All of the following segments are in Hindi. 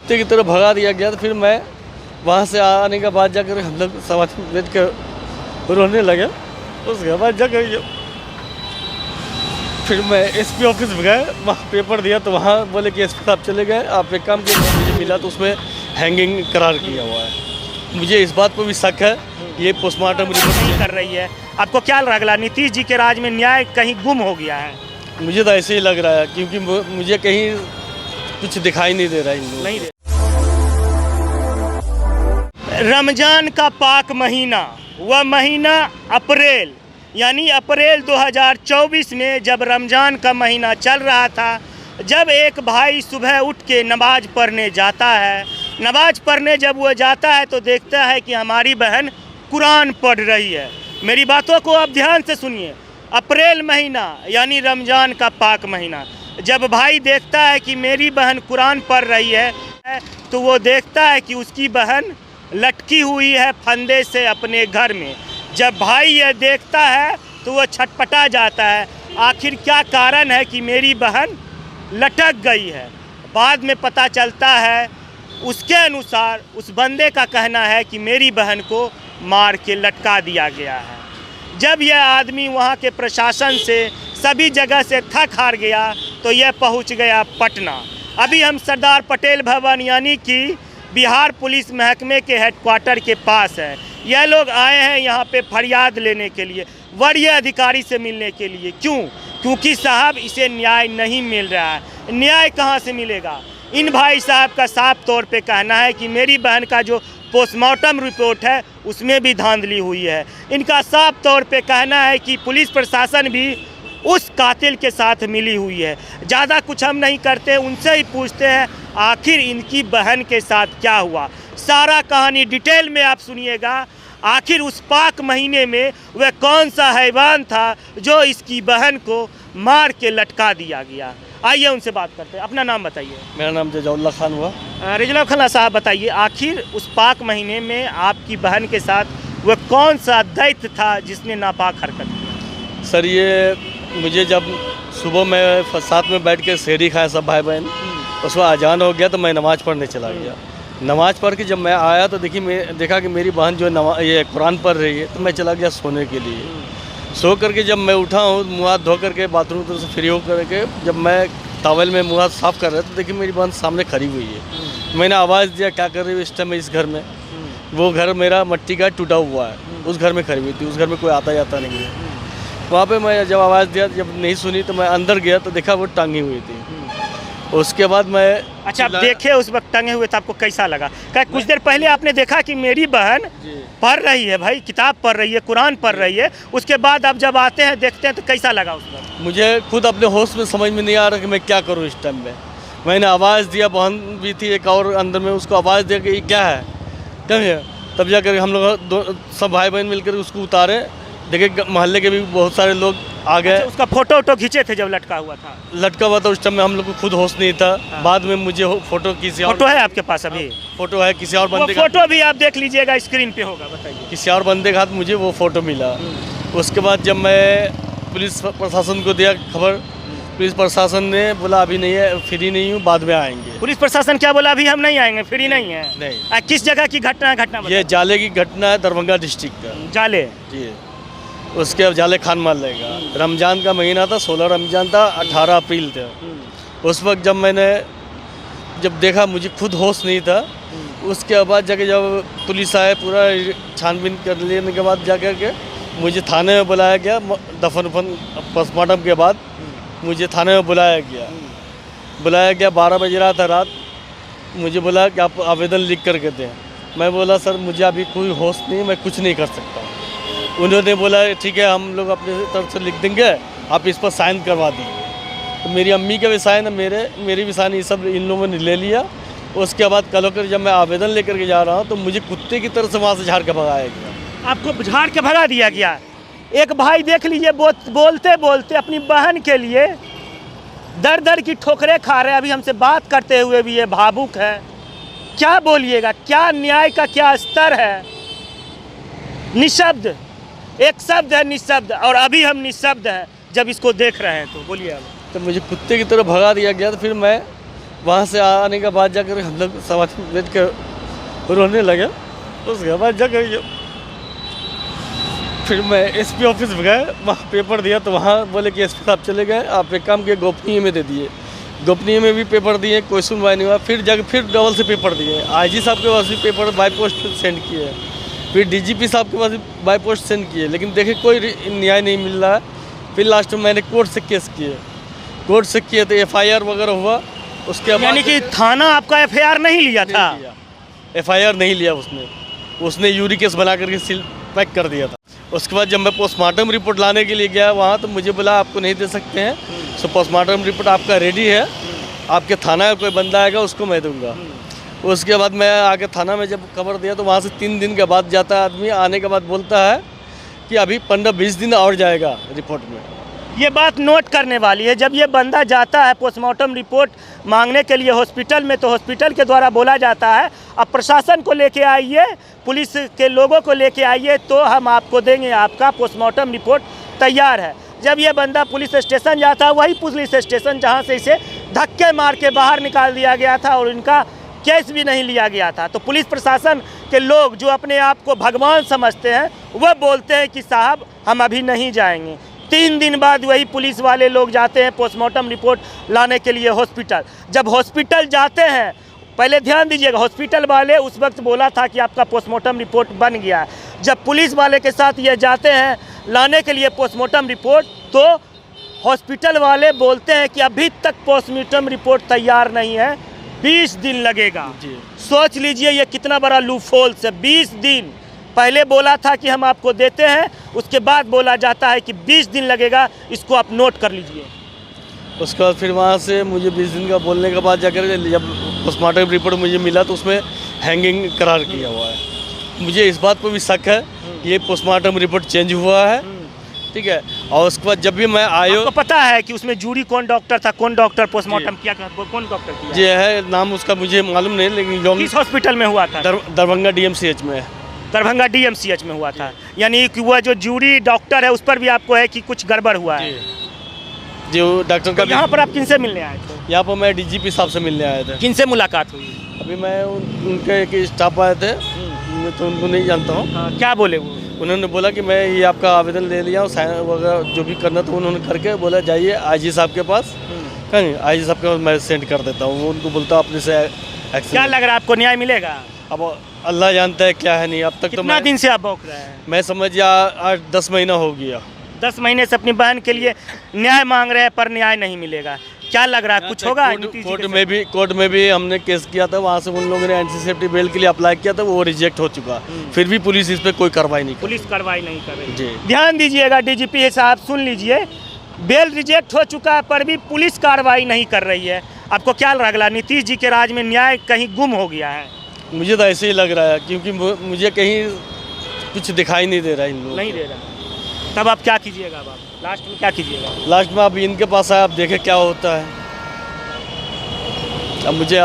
कुत्ते की तरह भगा दिया गया। तो फिर मैं वहाँ से आने के बाद जाकर हम लोग समाज में बैठ कर रोने लगे। उसके बाद जाकर फिर मैं एसपी ऑफिस में गए, वहाँ पेपर दिया तो वहाँ बोले कि एसपी साहब चले गए, आप एक काम किए। मुझे मिला तो उसमें हैंगिंग करार किया हुआ है। मुझे इस बात पर भी शक है ये पोस्टमार्टम रिपोर्ट नहीं कर रही है। आपको क्या लग रहा, नीतीश जी के राज में न्याय कहीं गुम हो गया है? मुझे तो ऐसे ही लग रहा है, क्योंकि मुझे कहीं कुछ दिखाई नहीं दे रहा है इन लोगों को। रमजान का पाक महीना, वह महीना अप्रैल, यानी अप्रैल 2024 में जब रमज़ान का महीना चल रहा था, जब एक भाई सुबह उठ के नमाज़ पढ़ने जाता है, नमाज़ पढ़ने जब वो जाता है तो देखता है कि हमारी बहन कुरान पढ़ रही है। मेरी बातों को आप ध्यान से सुनिए। अप्रैल महीना यानी रमज़ान का पाक महीना, जब भाई देखता है कि मेरी बहन कुरान पढ़ रही है तो वो देखता है कि उसकी बहन लटकी हुई है फंदे से अपने घर में। जब भाई यह देखता है तो वह छटपटा जाता है, आखिर क्या कारण है कि मेरी बहन लटक गई है। बाद में पता चलता है, उसके अनुसार उस बंदे का कहना है कि मेरी बहन को मार के लटका दिया गया है। जब यह आदमी वहाँ के प्रशासन से सभी जगह से थक हार गया तो यह पहुँच गया पटना। अभी हम सरदार पटेल भवन यानी कि बिहार पुलिस महकमे के हेडक्वार्टर के पास है। यह लोग आए हैं यहाँ पे फरियाद लेने के लिए, वरीय अधिकारी से मिलने के लिए। क्यों? क्योंकि साहब इसे न्याय नहीं मिल रहा है। न्याय कहाँ से मिलेगा? इन भाई साहब का साफ तौर पे कहना है कि मेरी बहन का जो पोस्टमार्टम रिपोर्ट है उसमें भी धांधली हुई है। इनका साफ तौर पे कहना है कि पुलिस प्रशासन भी उस कातिल के साथ मिली हुई है। ज़्यादा कुछ हम नहीं करते, उनसे ही पूछते हैं आखिर इनकी बहन के साथ क्या हुआ। सारा कहानी डिटेल में आप सुनिएगा। आखिर उस पाक महीने में वह कौन सा हैवान था जो इसकी बहन को मार के लटका दिया गया। आइए उनसे बात करते हैं। अपना नाम बताइए। मेरा नाम रजौल्ला खान हुआ। रजौल्ला खान साहब बताइए, आखिर उस पाक महीने में आपकी बहन के साथ वह कौन सा दैत्य था जिसने नापाक हरकत की? सर ये मुझे जब सुबह में साथ में बैठ के सेहरी खाया सब भाई बहन, उसमें अजान हो गया तो मैं नमाज़ पढ़ने चला गया। नमाज़ पढ़ के जब मैं आया तो देखा कि मेरी बहन जो ये कुरान पढ़ रही है, तो मैं चला गया सोने के लिए। सो करके जब मैं उठा हूँ, मुँह हाथ धो करके बाथरूम से फ्री हो करके जब मैं टॉवल में मुँह हाथ साफ़ कर रहा था तो देखिए मेरी बहन सामने खड़ी हुई है। मैंने आवाज़ दिया, क्या कर रही है इस टाइम इस घर में? वो घर मेरा मट्टी का टूटा हुआ है, उस घर में खड़ी हुई थी। उस घर में कोई आता जाता नहीं है। वहाँ पे मैं जब आवाज़ दिया, जब नहीं सुनी तो मैं अंदर गया तो देखा वो टांगी हुई थी। उसके बाद मैं अच्छा, आप देखे उस वक्त टंगे हुए तो आपको कैसा लगा? क्या कुछ देर पहले आपने देखा कि मेरी बहन पढ़ रही है, भाई किताब पढ़ रही है, कुरान पढ़ रही है, उसके बाद आप जब आते हैं देखते हैं तो कैसा लगा उस वक्त? मुझे खुद अपने होश में समझ में नहीं आ रहा कि मैं क्या करूँ इस टाइम में। मैंने आवाज़ दिया, बहन भी थी एक और अंदर में, उसको आवाज़ दिया कि क्या है कब है। तब जाकर हम लोग सब भाई बहन मिलकर उसको उतारे। देखिए मोहल्ले के भी बहुत सारे लोग आ गए। अच्छा, उसका फोटो वोटो खींचे थे जब लटका हुआ था? लटका हुआ था उस टाइम में हम लोग को खुद होश नहीं था। बाद में मुझे फोटो फोटो है आपके पास? अभी फोटो है किसी और बंदे का, फोटो भी आप देख लीजिएगा, स्क्रीन पे होगा। बताइए। किसी और बंदे का हाथ मुझे वो फ़ोटो मिला। उसके बाद जब मैं पुलिस प्रशासन को दिया खबर, पुलिस प्रशासन ने बोला अभी नहीं है, फ्री नहीं हूँ, बाद में आएंगे। पुलिस प्रशासन क्या बोला? अभी हम नहीं आएंगे, फ्री नहीं है। नहीं। किस जगह की घटना है? ये जाले की घटना है, दरभंगा डिस्ट्रिक्ट का। जाले जी, उसके अब जाले खान मान लेगा। रमज़ान का महीना था, 16 रमज़ान था, 18 अप्रैल था। उस वक्त जब देखा मुझे खुद होश नहीं था। उसके बाद जाके जब पुलिस आए, पूरा छानबीन कर लेने के बाद जाकर के मुझे थाने में बुलाया गया। दफन पोस्टमार्टम के बाद मुझे थाने में बुलाया गया। 12 बज रहा था रात। मुझे बोला कि आप आवेदन लिख करके दें। मैं बोला सर मुझे अभी कोई होश नहीं, मैं कुछ नहीं कर सकता। उन्होंने बोला ठीक है, हम लोग अपने तरफ से लिख देंगे, आप इस पर साइन करवा दीजिए। तो मेरी अम्मी का भी साइन है, मेरी भी साइन, ये सब इन लोगों ने ले लिया। उसके बाद कल होकर जब मैं आवेदन लेकर के जा रहा हूँ तो मुझे कुत्ते की तरह से वहाँ से झाड़ के भगाया गया। आपको झाड़ के भगा दिया गया? एक भाई देख लीजिए, बोलते बोलते अपनी बहन के लिए दर दर की ठोकरें खा रहे हैं। अभी हमसे बात करते हुए भी ये भावुक है। क्या बोलिएगा, क्या न्याय का क्या स्तर है? निशब्द, एक शब्द है निशब्द, और अभी हम निशब्द हैं जब इसको देख रहे हैं। तो बोलिए। अब तो मुझे कुत्ते की तरह भगा दिया गया। तो फिर मैं वहाँ से आने के बाद जाकर हम लोग सब बैठ कर रोने लगे। उसके बाद जाकर फिर मैं एसपी ऑफिस में गए, वहाँ पेपर दिया तो वहाँ बोले कि एसपी साहब चले गए, आप एक काम किए गोपनीय में दे दिए। गोपनीय में भी पेपर दिए, कोई सुनवाई नहीं हुआ। फिर जाकर फिर डबल से पेपर दिए, आईजी साहब के पास भी पेपर बाई पोस्ट सेंड किए, फिर डीजीपी साहब के पास भी बाई पोस्ट सेंड किए, लेकिन देखे कोई न्याय नहीं मिल रहा है। फिर लास्ट में मैंने कोर्ट से केस किए, कोर्ट से किए तो एफआईआर वगैरह हुआ। उसके बाद यानी कि थाना आपका एफआईआर नहीं लिया था? एफआईआर नहीं लिया उसने यूरिक केस बना करके सील पैक कर दिया था। उसके बाद जब मैं पोस्टमार्टम रिपोर्ट लाने के लिए गया वहाँ, तो मुझे बोला आपको नहीं दे सकते हैं, सो पोस्टमार्टम रिपोर्ट आपका रेडी है, आपके थाना का कोई बंदा आएगा उसको मैं दूंगा। उसके बाद मैं आके थाना में जब खबर दिया तो वहाँ से 3 दिन के बाद जाता है आदमी, आने के बाद बोलता है कि अभी 15-20 दिन और जाएगा रिपोर्ट में। ये बात नोट करने वाली है, जब ये बंदा जाता है पोस्टमार्टम रिपोर्ट मांगने के लिए हॉस्पिटल में, तो हॉस्पिटल के द्वारा बोला जाता है अब प्रशासन को लेके आइए, पुलिस के लोगों को लेके आइए तो हम आपको देंगे, आपका पोस्टमार्टम रिपोर्ट तैयार है। जब ये बंदा पुलिस स्टेशन जाता है, वही पुलिस स्टेशन जहाँ से इसे धक्के मार के बाहर निकाल दिया गया था और इनका केस भी नहीं लिया गया था। तो पुलिस प्रशासन के लोग जो अपने आप को भगवान समझते हैं, वह बोलते हैं कि साहब हम अभी नहीं जाएंगे। 3 दिन बाद वही पुलिस वाले लोग जाते हैं पोस्टमार्टम रिपोर्ट लाने के लिए हॉस्पिटल। जब हॉस्पिटल जाते हैं, पहले ध्यान दीजिएगा, हॉस्पिटल वाले उस वक्त बोला था कि आपका पोस्टमार्टम रिपोर्ट बन गया है। जब पुलिस वाले के साथ ये जाते हैं लाने के लिए पोस्टमार्टम रिपोर्ट, तो हॉस्पिटल वाले बोलते हैं कि अभी तक पोस्टमार्टम रिपोर्ट तैयार नहीं है, 20 दिन लगेगा। सोच लीजिए ये कितना बड़ा लूपहोल्स है। 20 दिन पहले बोला था कि हम आपको देते हैं, उसके बाद बोला जाता है कि 20 दिन लगेगा, इसको आप नोट कर लीजिए। उसके बाद फिर वहाँ से मुझे 20 दिन का बोलने के बाद जाकर जब पोस्टमार्टम रिपोर्ट मुझे मिला तो उसमें हैंगिंग करार किया हुआ है। मुझे इस बात पर भी शक है कि ये पोस्टमार्टम रिपोर्ट चेंज हुआ है, ठीक है। और उसके बाद जब भी मैं आया, आपको पता है कि उसमें जूरी कौन डॉक्टर था, कौन डॉक्टर पोस्टमार्टम किया, कौन डॉक्टर किया? ये है नाम उसका मुझे मालूम नहीं, लेकिन किस हॉस्पिटल में हुआ था? दरभंगा DMCH में। दरभंगा DMCH में हुआ था। यानी कि वह जो जूरी डॉक्टर है उस पर भी आपको है कि कुछ गड़बड़ हुआ है? जो डॉक्टर का यहाँ पर आप किनसे मिलने आए थे? यहाँ पर मैं DGP साहब से मिलने आया था। किनसे मुलाकात हुई? अभी मैं उनके एक स्टाफ आए थे, मैं तो उनको नहीं जानता हूँ। क्या बोले वो? उन्होंने बोला कि मैं ये आपका आवेदन ले लिया हूँ, साइन वगैरह जो भी करना था उन्होंने करके बोला जाइए IG साहब के पास, कहीं IG साहब के पास मैं सेंड कर देता हूँ। वो उनको बोलता अपने से एक्शन। क्या लग रहा है आपको न्याय मिलेगा? अब अल्लाह जानता है क्या है नहीं। अब तक तो कितना दिन से आप भौंक रहे हैं? मैं समझिए 8-10 महीना हो गया। 10 महीने से अपनी बहन के लिए न्याय मांग रहे हैं पर न्याय नहीं मिलेगा। क्या लग रहा है कुछ होगा? कोर्ट में भी हमने केस किया था, वहाँ से उन लोगों ने एंटी सेफ्टी बेल के लिए अप्लाई किया था, वो रिजेक्ट हो चुका। फिर भी पुलिस इस पर कोई कार्रवाई नहीं, पुलिस कार्रवाई नहीं कर रही जी। ध्यान दीजिएगा DGP साहब, सुन लीजिए, बेल रिजेक्ट हो चुका है पर भी पुलिस कार्रवाई नहीं कर रही है। आपको क्या लग रहा है नीतीश जी के राज में न्याय कहीं गुम हो गया है? मुझे तो ऐसे ही लग रहा है, क्योंकि मुझे कहीं कुछ दिखाई नहीं दे रहा है इन लोगों नहीं दे रहा। तब आप क्या कीजिएगा? अब आप लास्ट में क्या कीजिएगा? लास्ट में आप इनके पास आए, आप देखें क्या होता है। अब मुझे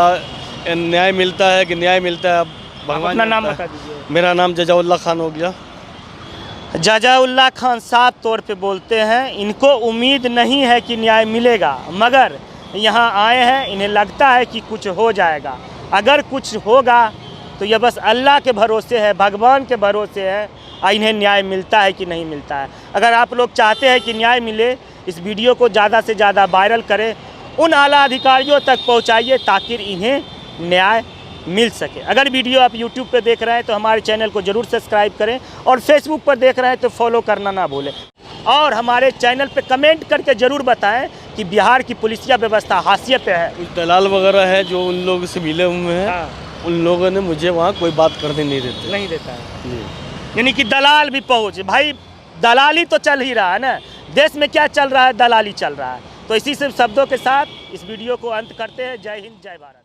न्याय मिलता है कि न्याय मिलता है, अब भगवान। अपना नाम बता दीजिए। मेरा नाम जजाउल्लाह खान हो गया। जजाउल्लाह खान साफ तौर पे बोलते हैं इनको उम्मीद नहीं है कि न्याय मिलेगा, मगर यहाँ आए हैं, इन्हें लगता है कि कुछ हो जाएगा। अगर कुछ होगा तो यह बस अल्लाह के भरोसे है, भगवान के भरोसे है, इन्हें न्याय मिलता है कि नहीं मिलता है। अगर आप लोग चाहते हैं कि न्याय मिले, इस वीडियो को ज़्यादा से ज़्यादा वायरल करें, उन आला अधिकारियों तक पहुंचाइए ताकि इन्हें न्याय मिल सके। अगर वीडियो आप YouTube पे देख रहे हैं तो हमारे चैनल को ज़रूर सब्सक्राइब करें, और Facebook पर देख रहे हैं तो फॉलो करना ना भूलें, और हमारे चैनल पे कमेंट करके ज़रूर बताएं कि बिहार की पुलिसिया व्यवस्था हाशिए पे है। कुछ दलाल वगैरह है जो उन लोगों से मिले हुए हैं। हाँ। उन लोगों ने मुझे वहाँ कोई बात करने नहीं देता है। यानी कि दलाल भी पहुँच, भाई दलाली तो चल ही रहा है ना, देश में क्या चल रहा है? दलाली चल रहा है। तो इसी सब शब्दों के साथ इस वीडियो को अंत करते हैं। जय हिंद, जय भारत।